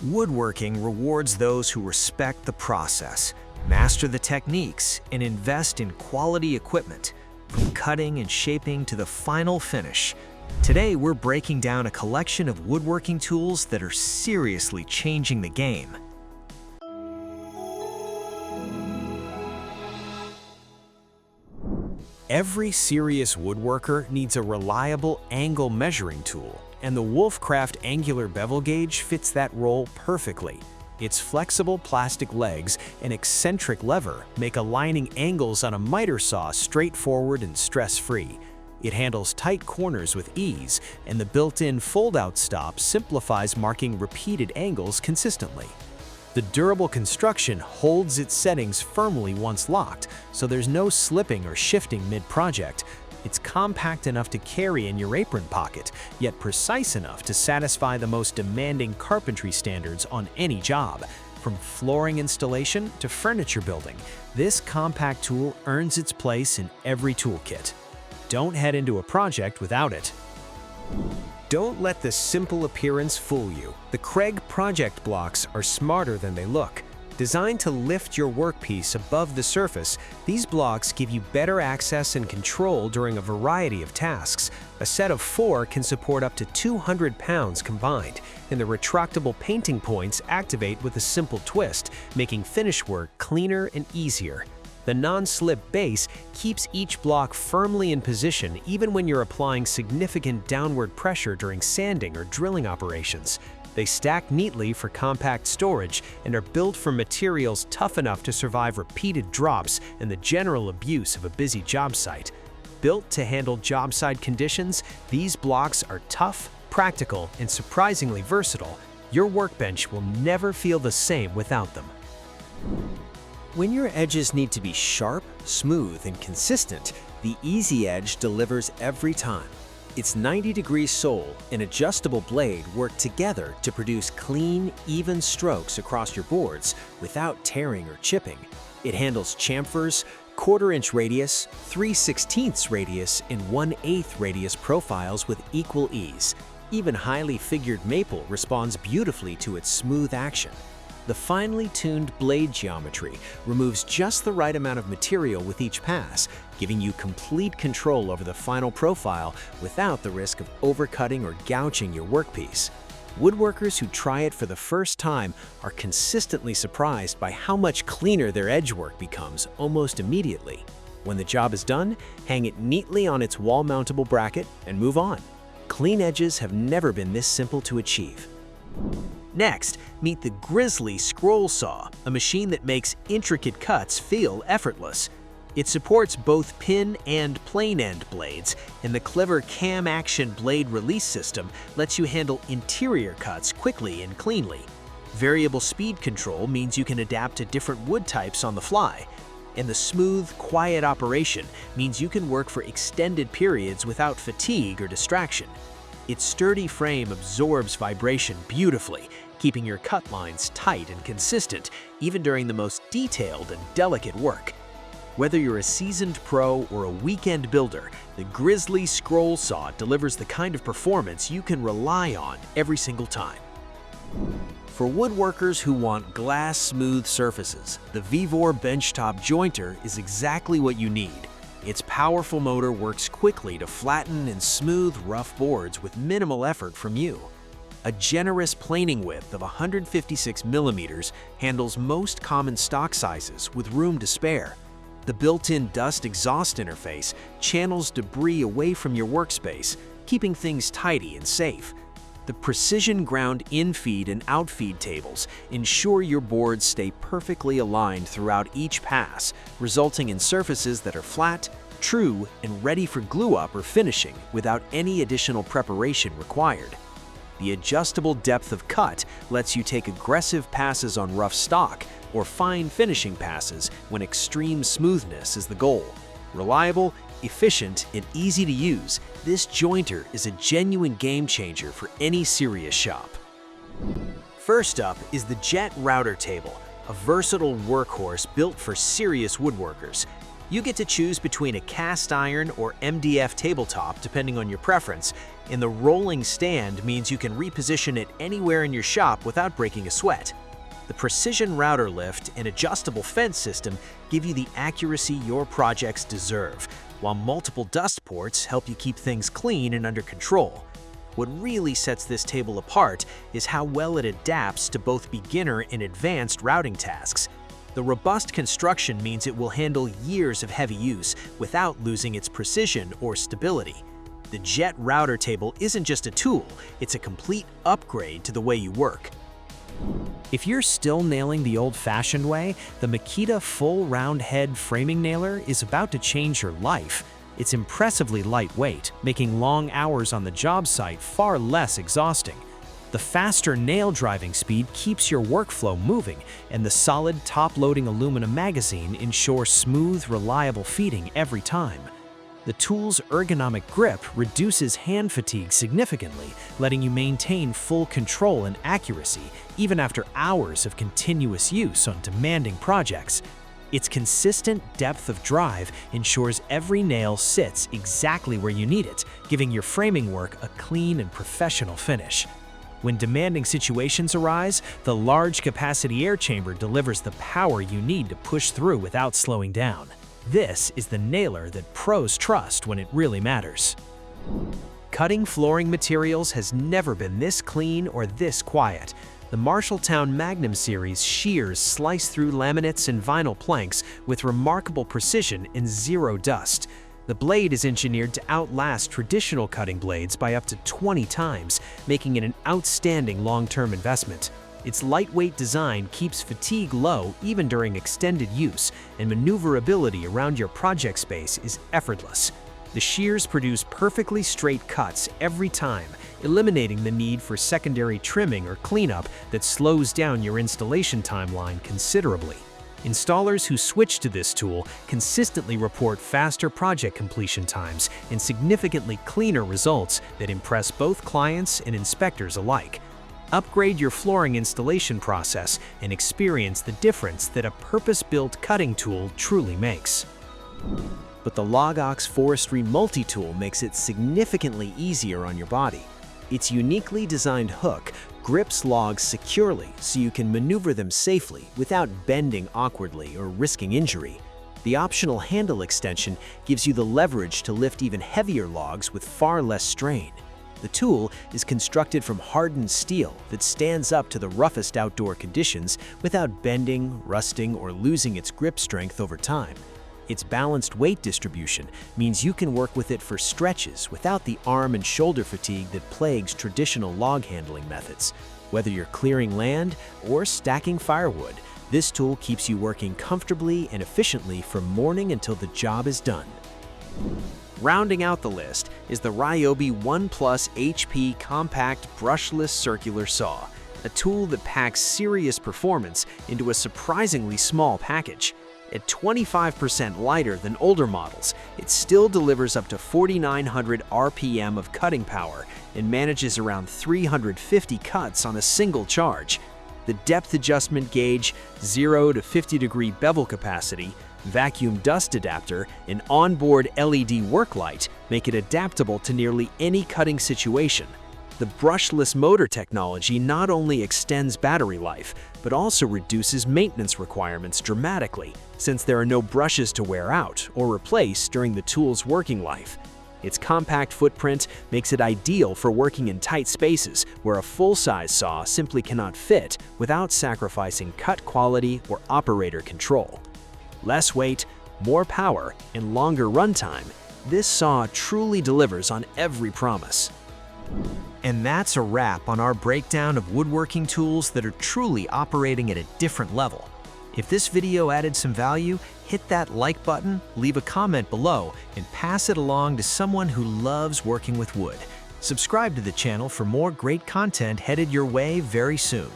Woodworking rewards those who respect the process, master the techniques, and invest in quality equipment, from cutting and shaping to the final finish. Today, we're breaking down a collection of woodworking tools that are seriously changing the game. Every serious woodworker needs a reliable angle measuring tool, and the Wolfcraft angular bevel gauge fits that role perfectly. Its flexible plastic legs and eccentric lever make aligning angles on a miter saw straightforward and stress-free. It handles tight corners with ease, and the built-in fold-out stop simplifies marking repeated angles consistently. The durable construction holds its settings firmly once locked, so there's no slipping or shifting mid-project. It's compact enough to carry in your apron pocket, yet precise enough to satisfy the most demanding carpentry standards on any job. From flooring installation to furniture building, this compact tool earns its place in every toolkit. Don't head into a project without it. Don't let the simple appearance fool you. The Kreg project blocks are smarter than they look. Designed to lift your workpiece above the surface, these blocks give you better access and control during a variety of tasks. A set of 4 can support up to 200 pounds combined, and the retractable painting points activate with a simple twist, making finish work cleaner and easier. The non-slip base keeps each block firmly in position even when you're applying significant downward pressure during sanding or drilling operations. They stack neatly for compact storage and are built from materials tough enough to survive repeated drops and the general abuse of a busy job site. Built to handle job site conditions, these blocks are tough, practical, and surprisingly versatile. Your workbench will never feel the same without them. When your edges need to be sharp, smooth, and consistent, the Easy Edge delivers every time. Its 90-degree sole and adjustable blade work together to produce clean, even strokes across your boards without tearing or chipping. It handles chamfers, 1/4-inch radius, 3/16 radius, and 1/8 radius profiles with equal ease. Even highly figured maple responds beautifully to its smooth action. The finely tuned blade geometry removes just the right amount of material with each pass, giving you complete control over the final profile without the risk of overcutting or gouging your workpiece. Woodworkers who try it for the first time are consistently surprised by how much cleaner their edge work becomes almost immediately. When the job is done, hang it neatly on its wall-mountable bracket and move on. Clean edges have never been this simple to achieve. Next, meet the Grizzly scroll saw, a machine that makes intricate cuts feel effortless. It supports both pin and plane end blades, and the clever cam action blade release system lets you handle interior cuts quickly and cleanly. Variable speed control means you can adapt to different wood types on the fly, and the smooth, quiet operation means you can work for extended periods without fatigue or distraction. Its sturdy frame absorbs vibration beautifully, keeping your cut lines tight and consistent even during the most detailed and delicate work. Whether you're a seasoned pro or a weekend builder, the Grizzly scroll saw delivers the kind of performance you can rely on every single time. For woodworkers who want glass-smooth surfaces, the Vevor benchtop jointer is exactly what you need. Its powerful motor works quickly to flatten and smooth rough boards with minimal effort from you. A generous planing width of 156 millimeters handles most common stock sizes with room to spare. The built-in dust exhaust interface channels debris away from your workspace, keeping things tidy and safe. The precision ground in-feed and out-feed tables ensure your boards stay perfectly aligned throughout each pass, resulting in surfaces that are flat, true, and ready for glue-up or finishing without any additional preparation required. The adjustable depth of cut lets you take aggressive passes on rough stock or fine finishing passes when extreme smoothness is the goal. Reliable, efficient, and easy to use, this jointer is a genuine game changer for any serious shop. First up is the Jet Router Table, a versatile workhorse built for serious woodworkers. You get to choose between a cast iron or MDF tabletop depending on your preference, and the rolling stand means you can reposition it anywhere in your shop without breaking a sweat. The precision router lift and adjustable fence system give you the accuracy your projects deserve, while multiple dust ports help you keep things clean and under control. What really sets this table apart is how well it adapts to both beginner and advanced routing tasks. The robust construction means it will handle years of heavy use without losing its precision or stability. The Jet router table isn't just a tool, it's a complete upgrade to the way you work. If you're still nailing the old-fashioned way, the Makita full round head framing nailer is about to change your life. It's impressively lightweight, making long hours on the job site far less exhausting. The faster nail driving speed keeps your workflow moving, and the solid top-loading aluminum magazine ensures smooth, reliable feeding every time. The tool's ergonomic grip reduces hand fatigue significantly, letting you maintain full control and accuracy even after hours of continuous use on demanding projects. Its consistent depth of drive ensures every nail sits exactly where you need it, giving your framing work a clean and professional finish. When demanding situations arise, the large-capacity air chamber delivers the power you need to push through without slowing down. This is the nailer that pros trust when it really matters. Cutting flooring materials has never been this clean or this quiet. The Marshalltown Magnum Series shears slice through laminates and vinyl planks with remarkable precision and zero dust. The blade is engineered to outlast traditional cutting blades by up to 20 times, making it an outstanding long-term investment. Its lightweight design keeps fatigue low even during extended use, and maneuverability around your project space is effortless. The shears produce perfectly straight cuts every time, eliminating the need for secondary trimming or cleanup that slows down your installation timeline considerably. Installers who switch to this tool consistently report faster project completion times and significantly cleaner results that impress both clients and inspectors alike. Upgrade your flooring installation process and experience the difference that a purpose-built cutting tool truly makes. But the Logox Forestry Multi-Tool makes it significantly easier on your body. Its uniquely designed hook grips logs securely so you can maneuver them safely without bending awkwardly or risking injury. The optional handle extension gives you the leverage to lift even heavier logs with far less strain. The tool is constructed from hardened steel that stands up to the roughest outdoor conditions without bending, rusting, or losing its grip strength over time. Its balanced weight distribution means you can work with it for stretches without the arm and shoulder fatigue that plagues traditional log handling methods. Whether you're clearing land or stacking firewood, this tool keeps you working comfortably and efficiently from morning until the job is done. Rounding out the list is the Ryobi 1 Plus HP Compact Brushless Circular Saw, a tool that packs serious performance into a surprisingly small package. At 25% lighter than older models, it still delivers up to 4,900 RPM of cutting power and manages around 350 cuts on a single charge. The depth adjustment gauge, 0 to 50-degree bevel capacity, vacuum dust adapter, and onboard LED work light make it adaptable to nearly any cutting situation. The brushless motor technology not only extends battery life, but also reduces maintenance requirements dramatically, since there are no brushes to wear out or replace during the tool's working life. Its compact footprint makes it ideal for working in tight spaces where a full-size saw simply cannot fit without sacrificing cut quality or operator control. Less weight, more power, and longer runtime, this saw truly delivers on every promise. And that's a wrap on our breakdown of woodworking tools that are truly operating at a different level. If this video added some value, hit that like button, leave a comment below, and pass it along to someone who loves working with wood. Subscribe to the channel for more great content headed your way very soon.